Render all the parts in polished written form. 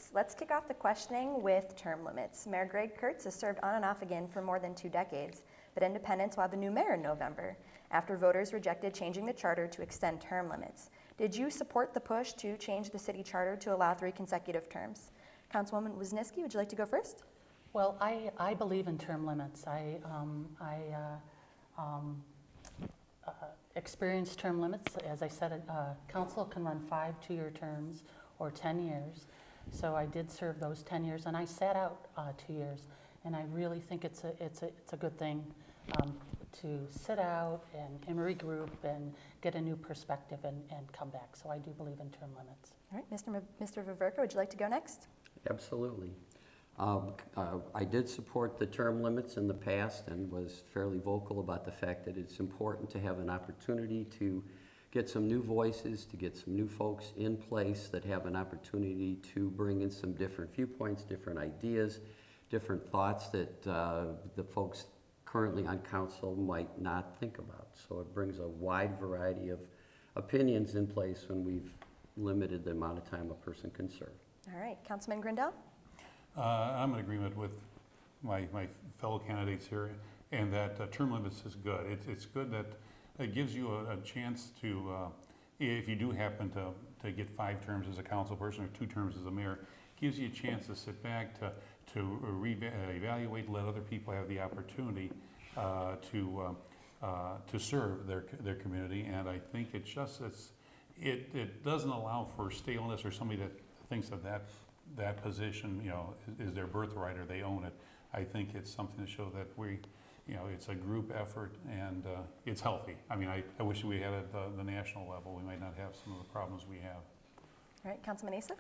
candidates. Let's kick off the questioning with term limits. Mayor Greg Kurtz has served on and off again for more than 2 decades, but independents will have a new mayor in November after voters rejected changing the charter to extend term limits. Did you support the push to change the city charter to allow 3 consecutive terms? Councilwoman Wisniewski, would you like to go first? Well, I believe in term limits. I experienced term limits. As I said, council can run 5 2-year terms or 10 years. So I did serve those 10 years, and I sat out 2 years. And I really think it's a good thing to sit out and regroup and get a new perspective and come back. So I do believe in term limits. All right, Mr. Viverka, would you like to go next? Absolutely. I did support the term limits in the past and was fairly vocal about the fact that it's important to have an opportunity to get some new voices, to get some new folks in place that have an opportunity to bring in some different viewpoints, different ideas, different thoughts that the folks currently on council might not think about. So it brings a wide variety of opinions in place when we've limited the amount of time a person can serve. All right, Councilman Grindell? I'm in agreement with my fellow candidates here, and that term limits is good. It's good that it gives you a chance to, if you do happen to get 5 terms as a council person or 2 terms as a mayor, gives you a chance to sit back, to evaluate, let other people have the opportunity to serve their community. And I think it doesn't allow for staleness or somebody that thinks of that position, is their birthright or they own it. I think it's something to show that it's a group effort and it's healthy. I mean, I wish we had it at the national level. We might not have some of the problems we have. All right, Councilman Asa?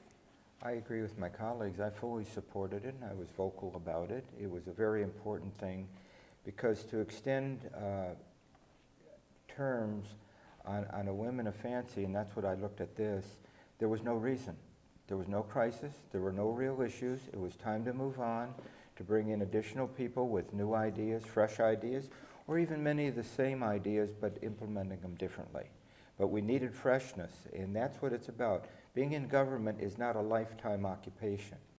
I agree with my colleagues. I fully supported it, and I was vocal about it. It was a very important thing because to extend terms on a whim and a fancy, and that's what I looked at this, there was no reason. There was no crisis. There were no real issues. It was time to move on, to bring in additional people with new ideas, fresh ideas, or even many of the same ideas, but implementing them differently. But we needed freshness, and that's what it's about. Being in government is not a lifetime occupation.